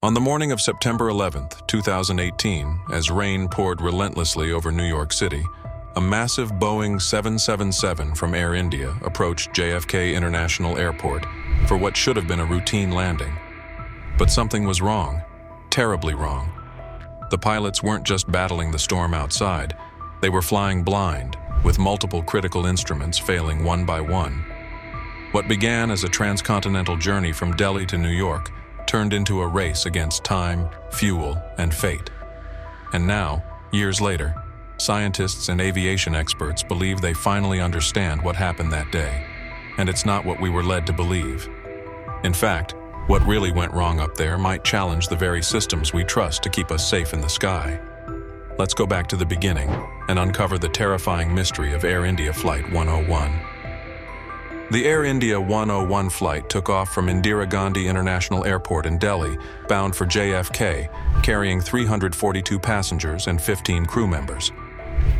On the morning of September 11th, 2018, as rain poured relentlessly over New York City, a massive Boeing 777 from Air India approached JFK International Airport for what should have been a routine landing. But something was wrong, terribly wrong. The pilots weren't just battling the storm outside, they were flying blind, with multiple critical instruments failing one by one. What began as a transcontinental journey from Delhi to New York turned into a race against time, fuel, and fate. And now, years later, scientists and aviation experts believe they finally understand what happened that day. And it's not what we were led to believe. In fact, what really went wrong up there might challenge the very systems we trust to keep us safe in the sky. Let's go back to the beginning and uncover the terrifying mystery of Air India Flight 101. The Air India 101 flight took off from Indira Gandhi International Airport in Delhi, bound for JFK, carrying 342 passengers and 15 crew members.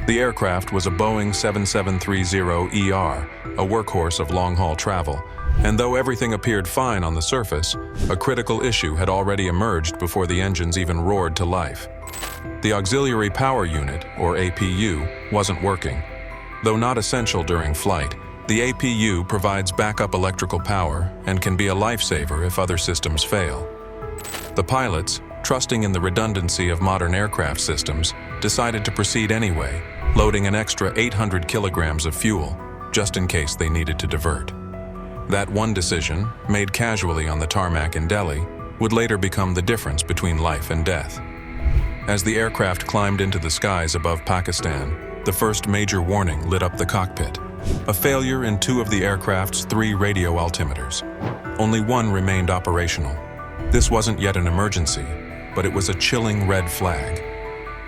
The aircraft was a Boeing 7730ER, a workhorse of long-haul travel, and though everything appeared fine on the surface, a critical issue had already emerged before the engines even roared to life. The Auxiliary Power Unit, or APU, wasn't working. Though not essential during flight, the APU provides backup electrical power and can be a lifesaver if other systems fail. The pilots, trusting in the redundancy of modern aircraft systems, decided to proceed anyway, loading an extra 800 kilograms of fuel, just in case they needed to divert. That one decision, made casually on the tarmac in Delhi, would later become the difference between life and death. As the aircraft climbed into the skies above Pakistan, the first major warning lit up the cockpit. A failure in 2 of the aircraft's 3 radio altimeters. Only one remained operational. This wasn't yet an emergency, but it was a chilling red flag.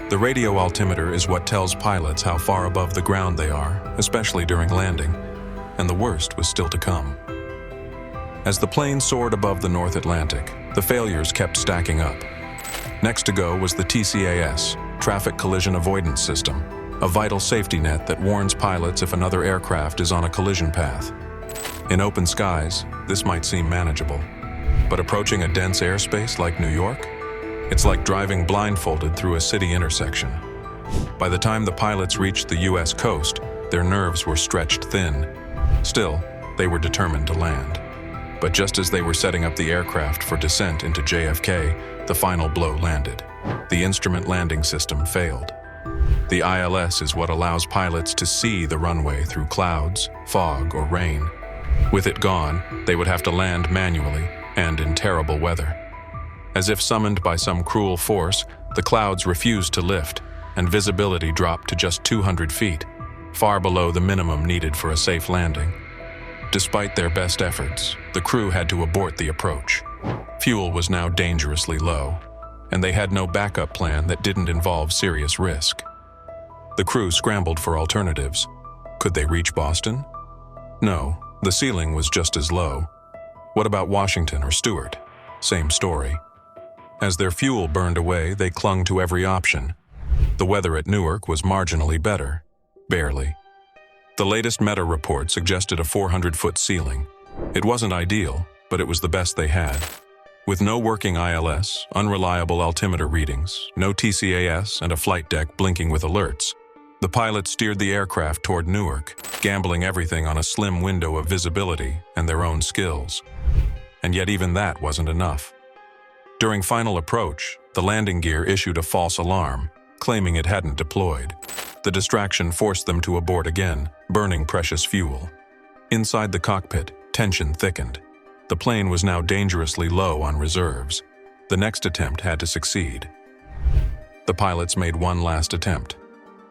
The radio altimeter is what tells pilots how far above the ground they are, especially during landing, and the worst was still to come. As the plane soared above the North Atlantic, the failures kept stacking up. Next to go was the TCAS, Traffic Collision Avoidance System, a vital safety net that warns pilots if another aircraft is on a collision path. In open skies, this might seem manageable, but approaching a dense airspace like New York, it's like driving blindfolded through a city intersection. By the time the pilots reached the US coast, their nerves were stretched thin. Still, they were determined to land. But just as they were setting up the aircraft for descent into JFK, the final blow landed. The instrument landing system failed. The ILS is what allows pilots to see the runway through clouds, fog, or rain. With it gone, they would have to land manually and in terrible weather. As if summoned by some cruel force, the clouds refused to lift, and visibility dropped to just 200 feet, far below the minimum needed for a safe landing. Despite their best efforts, the crew had to abort the approach. Fuel was now dangerously low, and they had no backup plan that didn't involve serious risk. The crew scrambled for alternatives. Could they reach Boston? No, the ceiling was just as low. What about Washington or Stewart? Same story. As their fuel burned away, they clung to every option. The weather at Newark was marginally better, barely. The latest meta report suggested a 400-foot ceiling. It wasn't ideal, but it was the best they had. With no working ILS, unreliable altimeter readings, no TCAS, and a flight deck blinking with alerts, the pilot steered the aircraft toward Newark, gambling everything on a slim window of visibility and their own skills. And yet even that wasn't enough. During final approach, the landing gear issued a false alarm, claiming it hadn't deployed. The distraction forced them to abort again, burning precious fuel. Inside the cockpit, tension thickened. The plane was now dangerously low on reserves. The next attempt had to succeed. The pilots made one last attempt.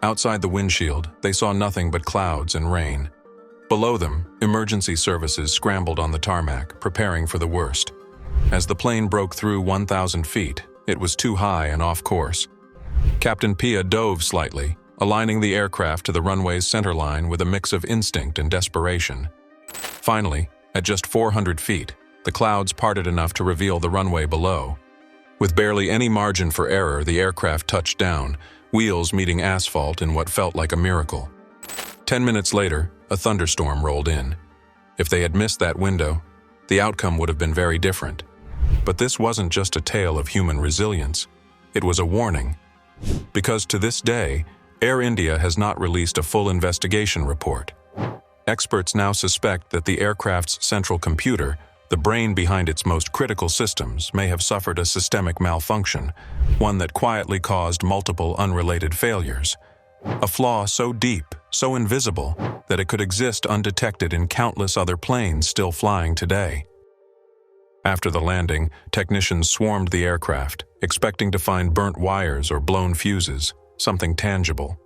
Outside the windshield, they saw nothing but clouds and rain. Below them, emergency services scrambled on the tarmac, preparing for the worst. As the plane broke through 1,000 feet, it was too high and off course. Captain Pia dove slightly, aligning the aircraft to the runway's centerline with a mix of instinct and desperation. Finally, at just 400 feet, the clouds parted enough to reveal the runway below. With barely any margin for error, the aircraft touched down, wheels meeting asphalt in what felt like a miracle. 10 minutes later, a thunderstorm rolled in. If they had missed that window, the outcome would have been very different. But this wasn't just a tale of human resilience. It was a warning. Because to this day, Air India has not released a full investigation report. Experts now suspect that the aircraft's central computer, the brain behind its most critical systems, may have suffered a systemic malfunction, one that quietly caused multiple unrelated failures. A flaw so deep, so invisible, that it could exist undetected in countless other planes still flying today. After the landing, technicians swarmed the aircraft, expecting to find burnt wires or blown fuses, something tangible.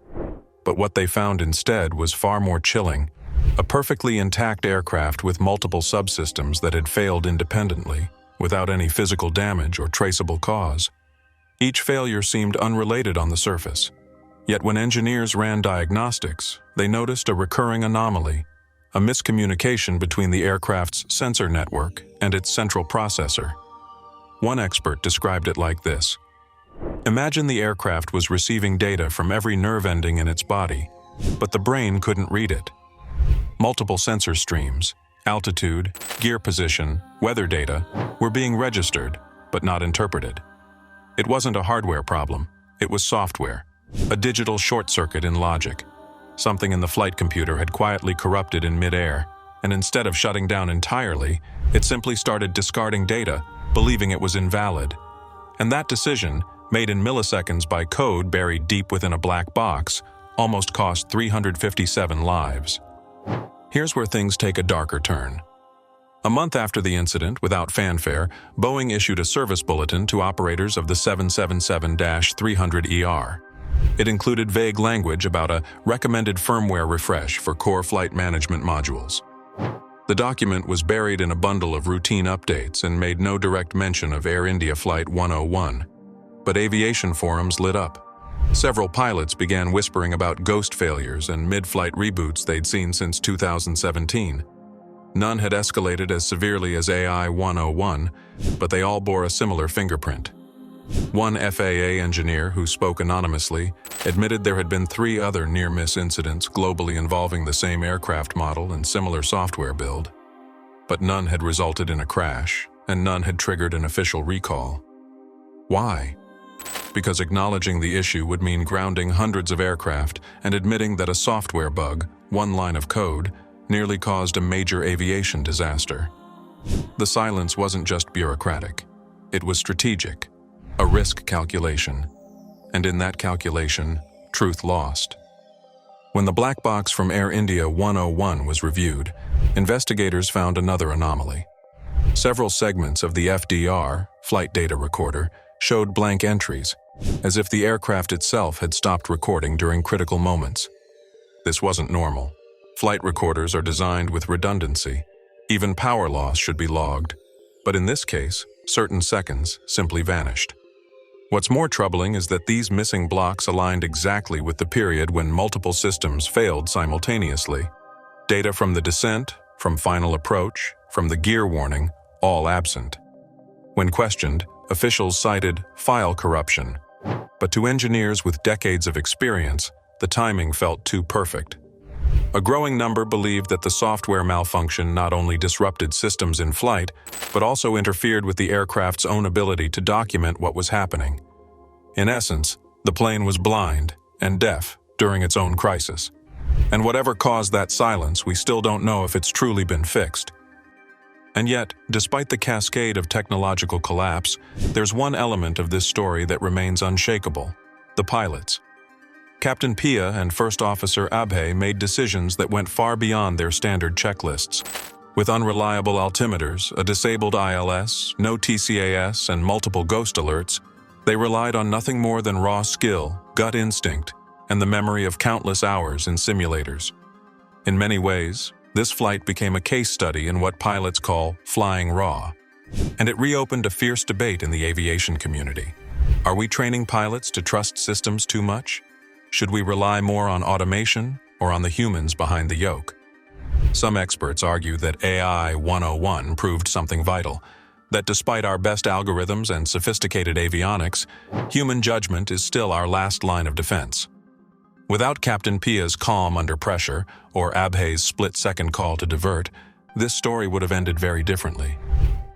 But what they found instead was far more chilling. A perfectly intact aircraft with multiple subsystems that had failed independently, without any physical damage or traceable cause. Each failure seemed unrelated on the surface. Yet when engineers ran diagnostics, they noticed a recurring anomaly, a miscommunication between the aircraft's sensor network and its central processor. One expert described it like this: imagine the aircraft was receiving data from every nerve ending in its body, but the brain couldn't read it. Multiple sensor streams, altitude, gear position, weather data, were being registered, but not interpreted. It wasn't a hardware problem, it was software, a digital short circuit in logic. Something in the flight computer had quietly corrupted in mid-air, and instead of shutting down entirely, it simply started discarding data, believing it was invalid. And that decision, made in milliseconds by code buried deep within a black box, almost cost 357 lives. Here's where things take a darker turn. A month after the incident, without fanfare, Boeing issued a service bulletin to operators of the 777-300ER. It included vague language about a recommended firmware refresh for core flight management modules. The document was buried in a bundle of routine updates and made no direct mention of Air India Flight 101. But aviation forums lit up. Several pilots began whispering about ghost failures and mid-flight reboots they'd seen since 2017. None had escalated as severely as AI 101, but they all bore a similar fingerprint. One FAA engineer, who spoke anonymously, admitted there had been 3 other near-miss incidents globally involving the same aircraft model and similar software build. But none had resulted in a crash, and none had triggered an official recall. Why? Because acknowledging the issue would mean grounding hundreds of aircraft and admitting that a software bug, one line of code, nearly caused a major aviation disaster. The silence wasn't just bureaucratic. It was strategic, a risk calculation. And in that calculation, truth lost. When the black box from Air India 101 was reviewed, investigators found another anomaly. Several segments of the FDR, flight data recorder, showed blank entries, as if the aircraft itself had stopped recording during critical moments. This wasn't normal. Flight recorders are designed with redundancy. Even power loss should be logged. But in this case, certain seconds simply vanished. What's more troubling is that these missing blocks aligned exactly with the period when multiple systems failed simultaneously. Data from the descent, from final approach, from the gear warning, all absent. When questioned, officials cited file corruption. But to engineers with decades of experience, the timing felt too perfect. A growing number believed that the software malfunction not only disrupted systems in flight, but also interfered with the aircraft's own ability to document what was happening. In essence, the plane was blind and deaf during its own crisis. And whatever caused that silence, we still don't know if it's truly been fixed. And yet, despite the cascade of technological collapse, there's one element of this story that remains unshakable: the pilots. Captain Pia and First Officer Abhay made decisions that went far beyond their standard checklists. With unreliable altimeters, a disabled ILS, no TCAS, and multiple ghost alerts, they relied on nothing more than raw skill, gut instinct, and the memory of countless hours in simulators. In many ways, this flight became a case study in what pilots call flying raw. And it reopened a fierce debate in the aviation community. Are we training pilots to trust systems too much? Should we rely more on automation or on the humans behind the yoke? Some experts argue that AI 101 proved something vital, that despite our best algorithms and sophisticated avionics, human judgment is still our last line of defense. Without Captain Pia's calm under pressure, or Abhay's split-second call to divert, this story would have ended very differently.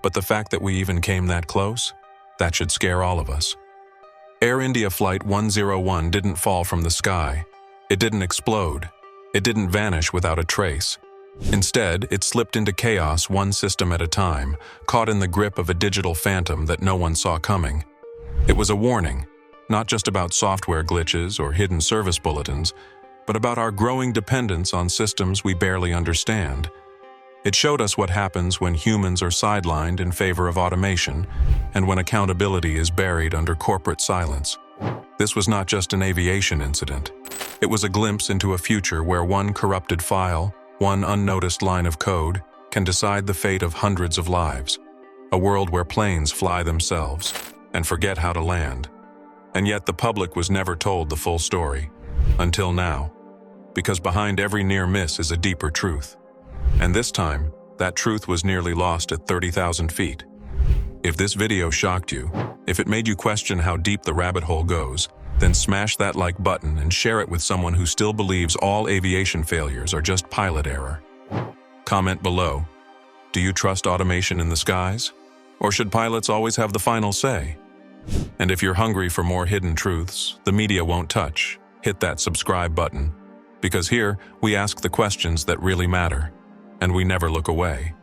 But the fact that we even came that close, that should scare all of us. Air India Flight 101 didn't fall from the sky. It didn't explode. It didn't vanish without a trace. Instead, it slipped into chaos one system at a time, caught in the grip of a digital phantom that no one saw coming. It was a warning, not just about software glitches or hidden service bulletins, but about our growing dependence on systems we barely understand. It showed us what happens when humans are sidelined in favor of automation, and when accountability is buried under corporate silence. This was not just an aviation incident. It was a glimpse into a future where one corrupted file, one unnoticed line of code, can decide the fate of hundreds of lives. A world where planes fly themselves and forget how to land. And yet the public was never told the full story. Until now. Because behind every near miss is a deeper truth. And this time, that truth was nearly lost at 30,000 feet. If this video shocked you, if it made you question how deep the rabbit hole goes, then smash that like button and share it with someone who still believes all aviation failures are just pilot error. Comment below. Do you trust automation in the skies? Or should pilots always have the final say? And if you're hungry for more hidden truths the media won't touch, hit that subscribe button. Because here, we ask the questions that really matter, and we never look away.